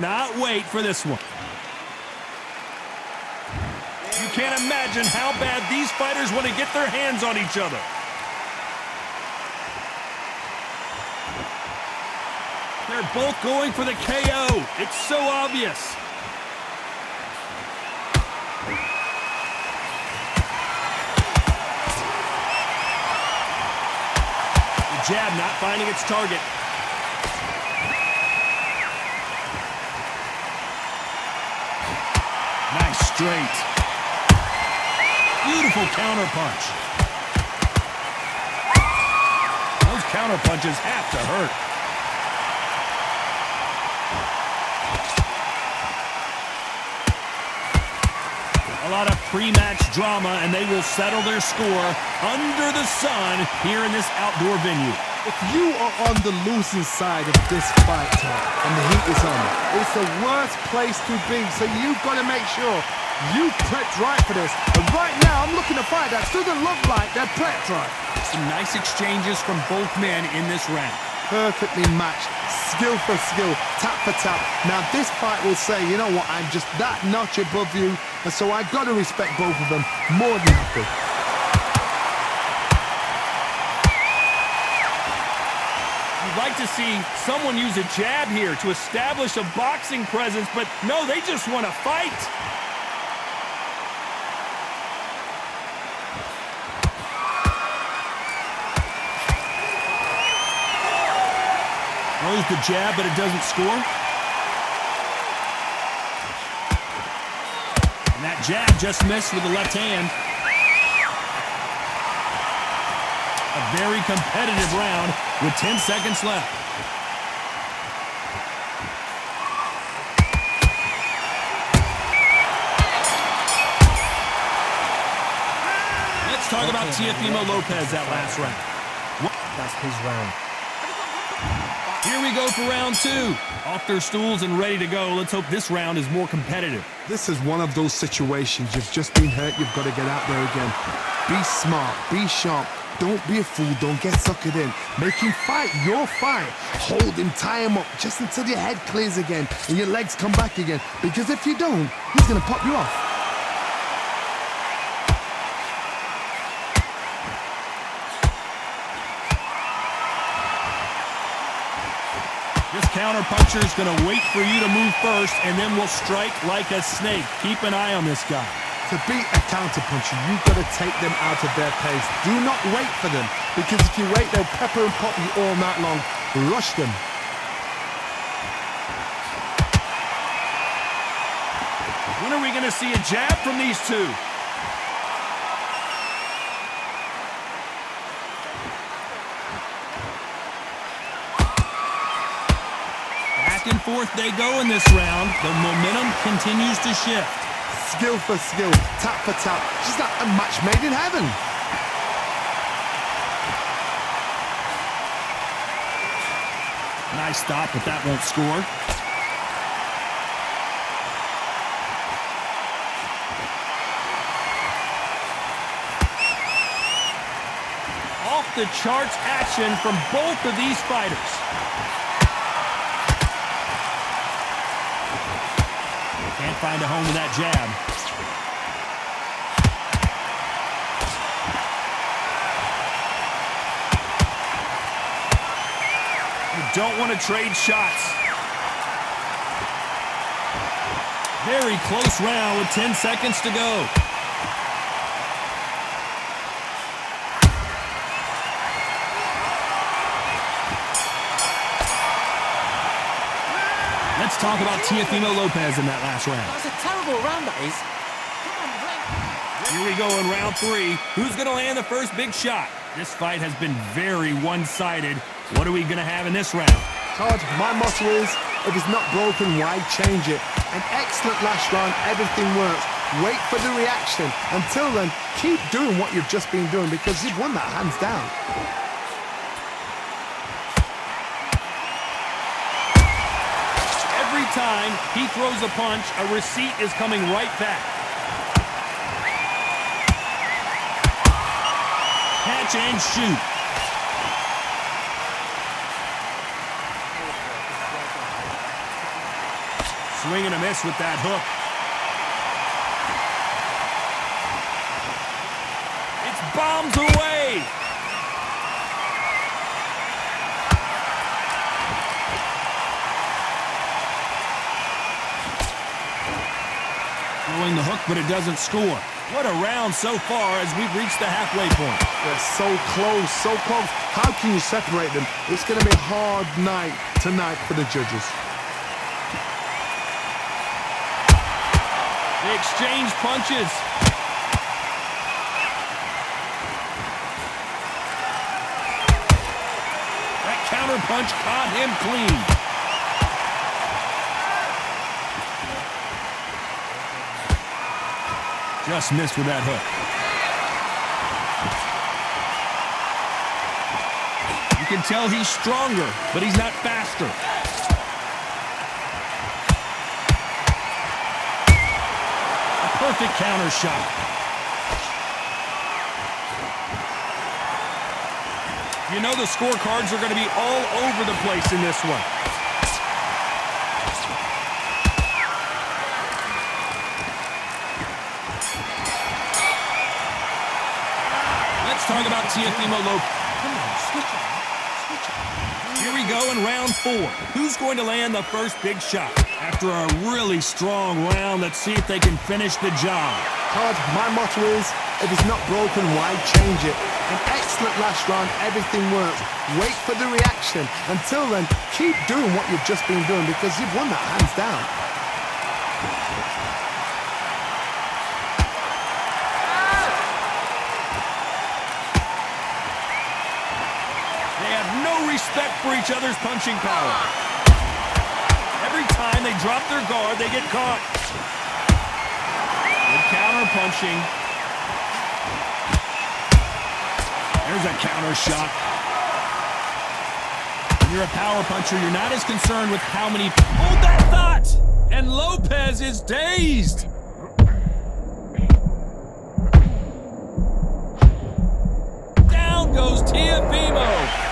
Not wait for this one. You can't imagine how bad these fighters want to get their hands on each other. They're both going for the KO. It's so obvious. The jab not finding its target. Nice straight. Beautiful counter punch. Those counter punches have to hurt. A lot of pre-match drama, and they will settle their score under the sun here in this outdoor venue. If you are on the losing side of this fight, and the heat is on, it's the worst place to be. So you've got to make sure you've prepped right for this. And right now, I'm looking to fight that doesn't look like they're prepped right. Some nice exchanges from both men in this round. Perfectly matched, skill for skill, tap for tap. Now this fight will say, you know what, I'm just that notch above you, and so I got to respect both of them more than happy. You'd like to see someone use a jab here to establish a boxing presence, but no, they just want to fight. Throws the jab, but it doesn't score. And that jab just missed with the left hand. A very competitive round with 10 seconds left. Let's talk about Teofimo Lopez that last round. That's his round. Here we go for round two. Off their stools and ready to go. Let's hope this round is more competitive. This is one of those situations. You've just been hurt. You've got to get out there again. Be smart. Be sharp. Don't be a fool. Don't get suckered in. Make him fight your fight. Hold him. Tie him up just until your head clears again and your legs come back again. Because if you don't, he's going to pop you off. This counter-puncher is going to wait for you to move first, and then will strike like a snake. Keep an eye on this guy. To beat a counter-puncher, you've got to take them out of their pace. Do not wait for them, because if you wait, they'll pepper and pop you all night long. Rush them. When are we going to see a jab from these two? Back and forth they go in this round. The momentum continues to shift. Skill for skill, tap for tap, just like a match made in heaven. Nice stop, but that won't score. Off the charts action from both of these fighters. Can't find a home with that jab. You don't want to trade shots. Very close round with 10 seconds to go. Let's talk about Teofimo Lopez in that last round. That's a terrible round, that is. Here we go in round three. Who's going to land the first big shot? This fight has been very one-sided. What are we going to have in this round? Todd, my motto is, if it's not broken, why change it? An excellent last round, everything works. Wait for the reaction. Until then, keep doing what you've just been doing, because you've won that hands down. Every time he throws a punch, a receipt is coming right back. Catch and shoot. Swing and a miss with that hook. It's bombs away. Throwing the hook, but it doesn't score. What a round so far as we've reached the halfway point. They're so close, so close. How can you separate them? It's going to be a hard night tonight for the judges. They exchange punches. That counter punch caught him clean. Just missed with that hook. You can tell he's stronger, but he's not faster. A perfect counter shot. You know the scorecards are going to be all over the place in this one. Talk about Teofimo Lopez. Come on, switch it. Switch it. Here we go in round 4. Who's going to land the first big shot? After a really strong round, let's see if they can finish the job. Todd, my motto is, if it's not broken, why change it? An excellent last round, everything works. Wait for the reaction. Until then, keep doing what you've just been doing because you've won that hands down. Respect for each other's punching power. Every time they drop their guard, they get caught. Good counter punching. There's a counter shot. When you're a power puncher, you're not as concerned with how many... Hold that thought! And Lopez is dazed. Down goes Teofimo.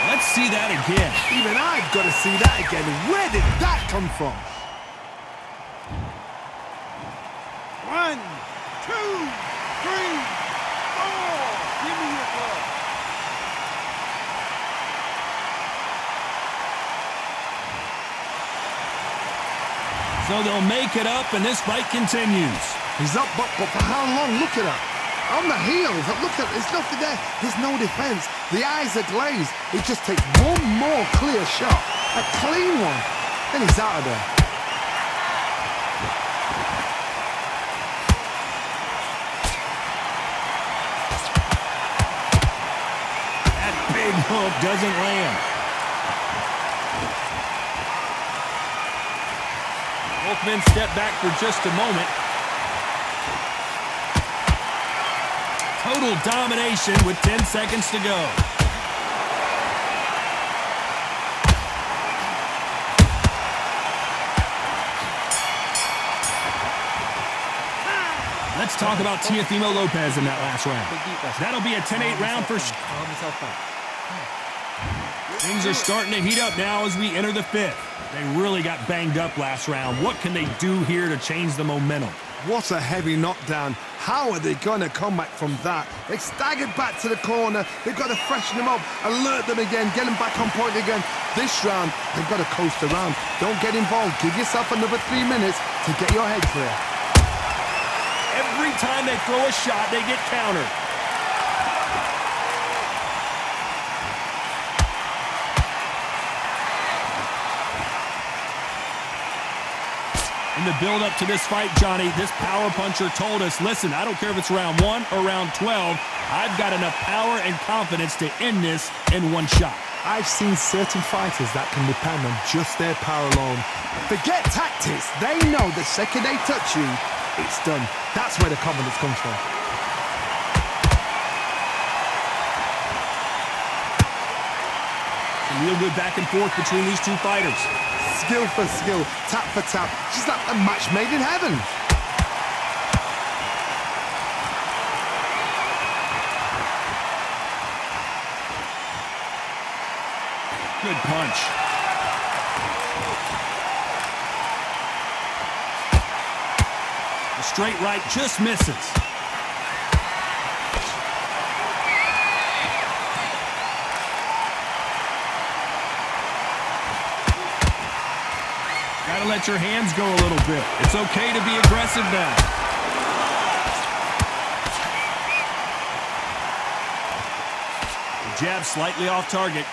Let's see that again. Even I've got to see that again. Where did that come from? 1, 2, 3, 4. Give me your club. So they'll make it up, and this fight continues. He's up, but for how long? Look at that. On the heels, look at, there's nothing there. There's no defense. The eyes are glazed. It just takes one more clear shot, a clean one, then he's out of there. That big hook doesn't land. Both men step back for just a moment. Total domination with 10 seconds to go. Let's talk about Teofimo Lopez in that last round. That'll be a 10-8 round for... Calm yourself back. Things are starting to heat up now as we enter the 5th. They really got banged up last round. What can they do here to change the momentum? What a heavy knockdown. How are they going to come back from that? They staggered back to the corner. They've got to freshen them up, alert them again, get them back on point again. This round, they've got to coast around. Don't get involved. Give yourself another 3 minutes to get your head clear. Every time they throw a shot, they get countered. In the build-up to this fight, Johnny, this power puncher told us, listen, I don't care if it's round 1 or round 12, I've got enough power and confidence to end this in one shot. I've seen certain fighters that can depend on just their power alone. Forget tactics. They know the second they touch you, it's done. That's where the confidence comes from. A real good back and forth between these two fighters. Skill for skill, tap for tap. She's like a match made in heaven. Good punch. straight right just misses. Gotta let your hands go a little bit. It's okay to be aggressive now. The jab slightly off target.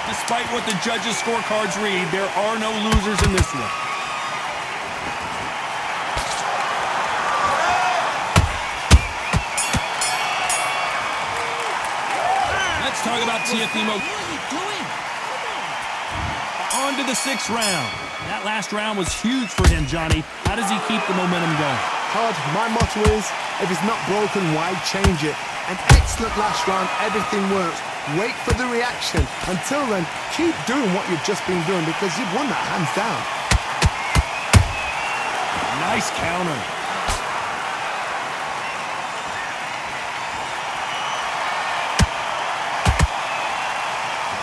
Despite what the judges' scorecards read, there are no losers in this one. Let's talk about Teofimo. What are you doing? On to the 6th round. That last round was huge for him, Johnny. How does he keep the momentum going? Todd, my motto is, if it's not broken, why change it? An excellent last round, everything works. Wait for the reaction. Until then, keep doing what you've just been doing because you've won that hands down. Nice counter.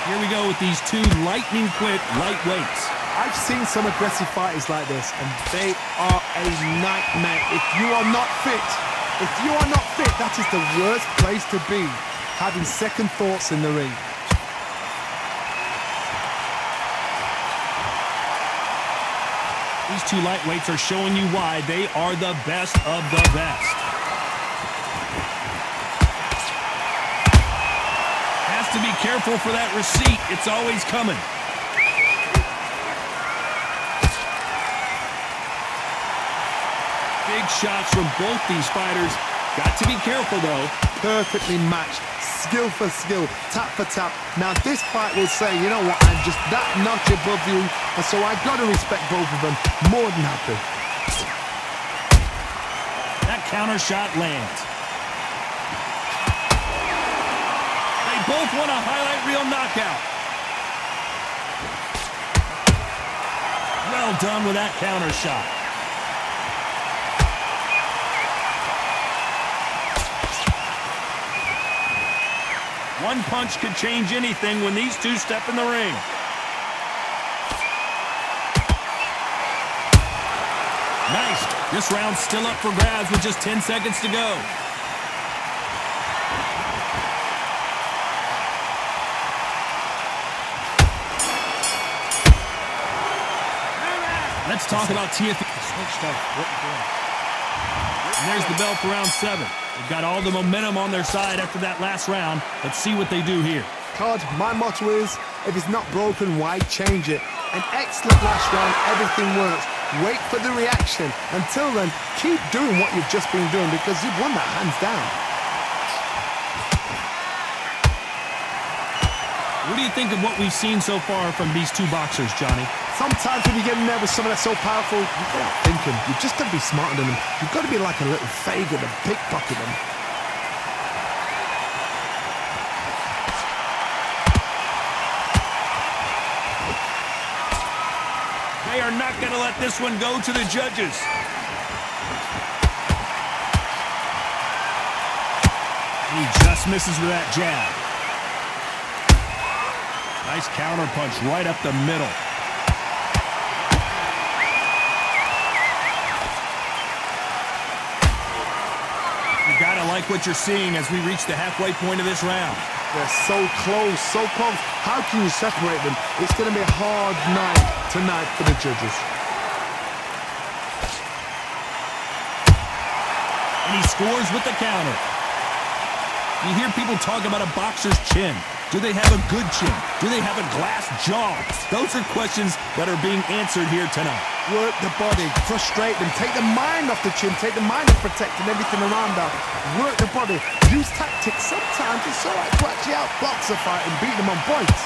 Here we go with these two lightning-quick lightweights. I've seen some aggressive fighters like this, and they are a nightmare. If you are not fit, that is the worst place to be, having second thoughts in the ring. These two lightweights are showing you why they are the best of the best. Has to be careful for that receipt. It's always coming. Big shots from both these fighters. Got to be careful, though. Perfectly matched, skill for skill, tap for tap. Now this fight will say, you know what, I'm just that notch above you, and so I got to respect both of them. More than happy. That counter shot lands. They both want a highlight reel knockout. Well done with that counter shot. One punch could change anything when these two step in the ring. Nice. This round's still up for grabs with just 10 seconds to go. Let's talk about Teofimo. Switched up. What you doing? And there's the bell for round 7. They've got all the momentum on their side after that last round. Let's see what they do here. Todd, my motto is, if it's not broken, why change it? An excellent last round, everything works. Wait for the reaction. Until then, keep doing what you've just been doing because you've won that hands down. What do you think of what we've seen so far from these two boxers, Johnny? Sometimes when you get in there with someone that's so powerful, you've got to think him. You've just got to be smarter than him. You've got to be like a little Fagin and pickpocket him. They are not going to let this one go to the judges. He just misses with that jab. Nice counter punch right up the middle. You gotta like what you're seeing as we reach the halfway point of this round. They're so close, so close. How can you separate them? It's going to be a hard night tonight for the judges. And he scores with the counter. You hear people talk about a boxer's chin. Do they have a good chin? Do they have a glass jaw? Those are questions that are being answered here tonight. Work the body, frustrate them, take the mind off the chin, take the mind off protecting everything around that. Work the body, use tactics. Sometimes it's all right to actually outbox a fight and beat them on points.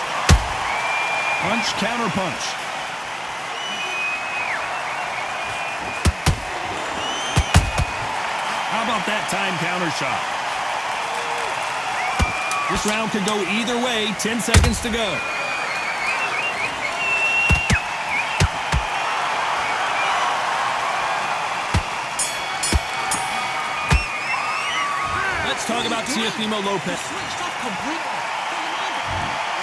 Punch, counter punch. How about that time counter shot? This round could go either way. 10 seconds to go. Let's talk about Teofimo Lopez. Switched off completely.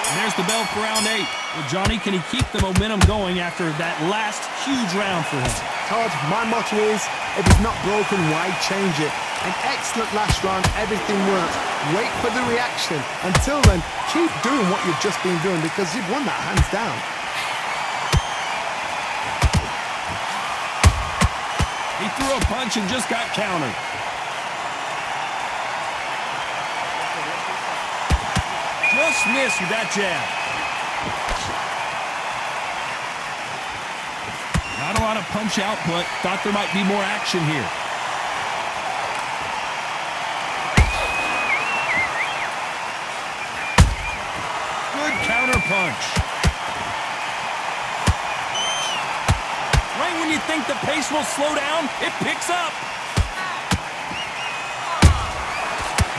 And there's the bell for round 8. Well, Johnny, can he keep the momentum going after that last huge round for him? Todd, my motto is, if it's not broken, why change it? An excellent last round, everything worked. Wait for the reaction. Until then, keep doing what you've just been doing because you've won that hands down. He threw a punch and just got countered. Just missed with that jab. Not a lot of punch output. Thought there might be more action here. Good counter punch. Right when you think the pace will slow down, it picks up.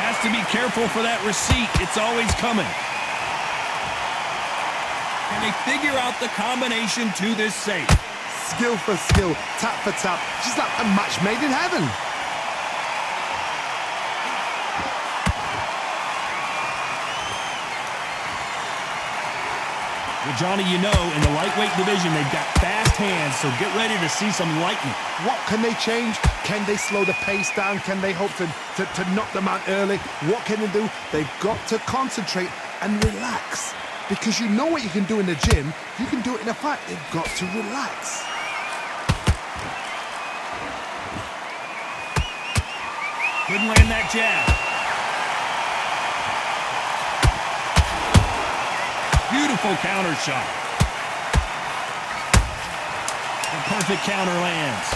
Has to be careful for that receipt. It's always coming. Can they figure out the combination to this safe? Skill for skill, tap for tap, just like a match made in heaven. Well, Johnny, you know, in the lightweight division, they've got fast hands, so get ready to see some lightning. What can they change? Can they slow the pace down? Can they hope to knock them out early? What can they do? They've got to concentrate and relax. Because you know what you can do in the gym, you can do it in a fight. They've got to relax. Couldn't land that jab. Beautiful counter shot. The perfect counter lands.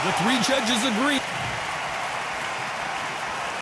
The 3 judges agree.